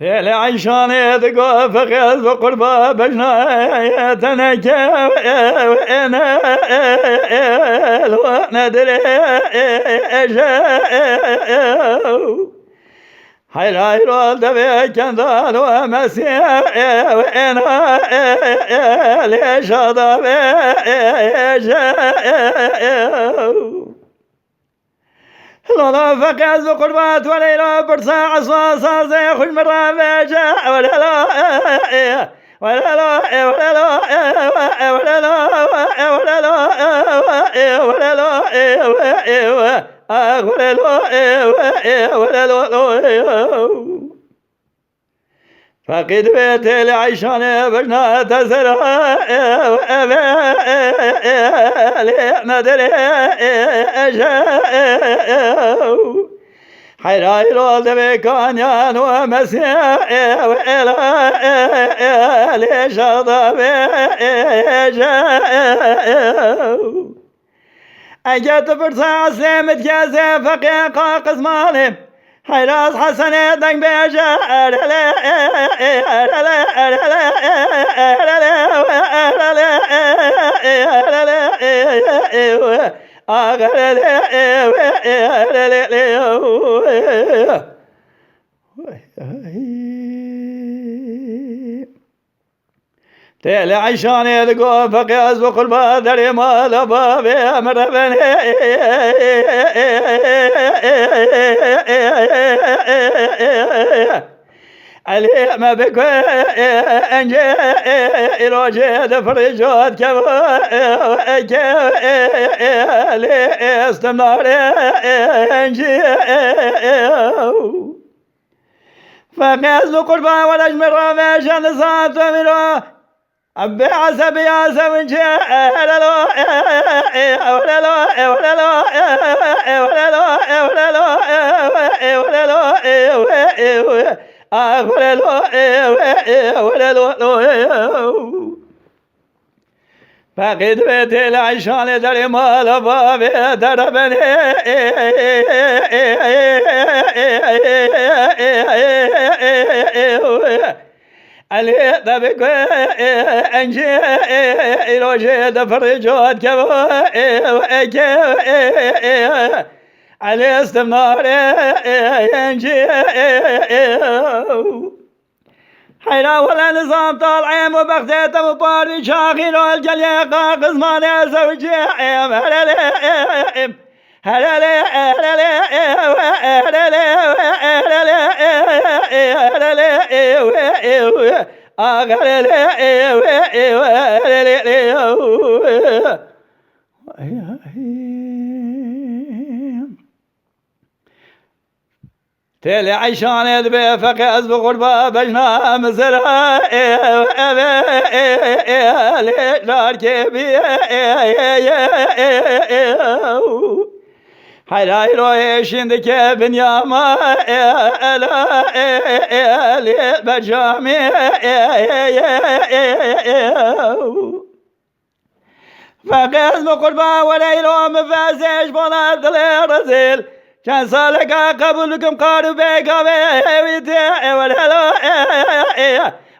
تيلي عيشان يدقوا فخذ بقربة بجنا تنكا وإنا ندري حيرا دبي كندال ومسيح وإنا ليش ضبي لا فقز بقربات وليلا برسا عصاصا زي خش مرة بيجا ولا لا ولا لا ولا لا ولا لا ولا لا ولا لا ولا لا فقد بيتي لعيشان بجنا تزرع ندري حيراي رول دبي كانيان ومسيح وإلا ليش ضبي أجت برسا سيمت كازي فقيقا قزماني حيراس حسني دنق بيجا تيلي عيشان يلقوا فقياس وقلبا دري ما لبابي مربن علي ما بك انجي الوجه فرجات كيف استمر انجي فقياس وقلبا والاجمر رامشان صات منه أبي عسى بياسى من شيء ولا لا ولا لا ولا لا ولا لا ولا لا ولا لا ولا لا فقد بيتي العشان دري ما لبابي دربني علي دبك انجي الوجه دفرجات كيف علي استمنار انجي حيرا ولا نظام طالعين وبختيت مباري شاغل والجليقة قزمان زوجي تيلي عيشان يدبي فقز بغربة بجنا مزرع ليشار كيبي حيراي روي شندك بنياما بجامي فقز بقربا وليلو مفازيش بولا دلي رزيل كان سالك قبلكم قارب بيقا بيويتي ولا لا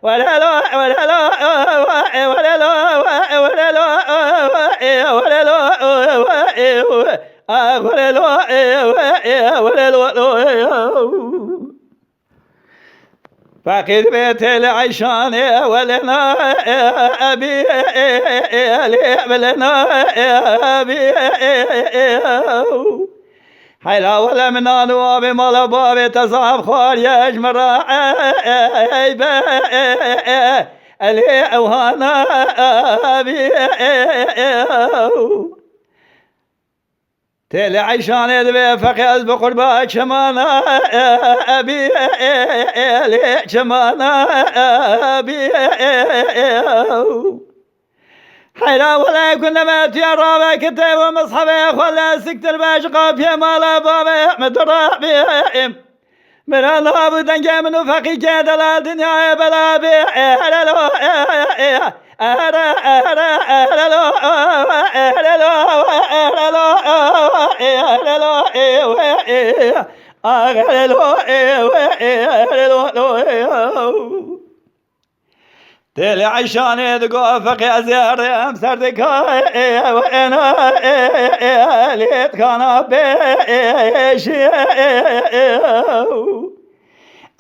ولا لا ولا لا ولا لا ولا لا ولا لا ولا لا فقد بيتي لعيشان ولنا أبي ولنا أبي حيلا ولا من أنواب ملباب تصاب خار يجمر عيبه ألي أوهانا أبي تيلي عيشان يدبي فقز بقربا شمانا أبي ألي شمانا أبي حيلا ولا كنا ما تيارا كتاب ومصحبه ولا سكتر باش قافية مالا بابا مترابي مرانا بدن جامن فقي كادلا دنيا بلا بي هلالو هلالو تلي عشاني دقو فقي زيرم سردك وانا ليت كان بيشي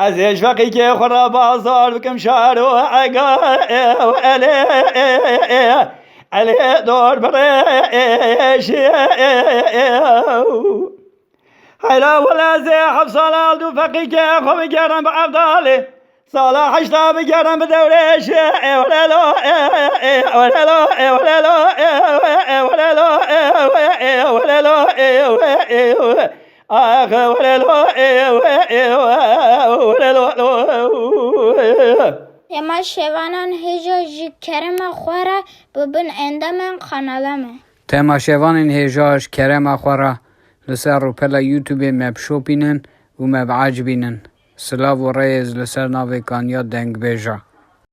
ازيش فقي كي خرا بازار بكم شارو عقا علي دور بريشي حيلا ولا زي حفصلال دو فقي كي خو بجرم بعبدالي صلاح اشتا بجرم بدوريش ولا لو ولا لو ولا لو ولا لو ولا لو اخ ولا لو ولا لو اما شوانان هجاج کرم خوره ببن اندمن قنالمه تماشاوان هجاج کرم خوره لسر رو پلا یوتیوب مبشوپینن و مبعجبینن سلاو و ریز لسر ناوی کانیا دنگ بیجا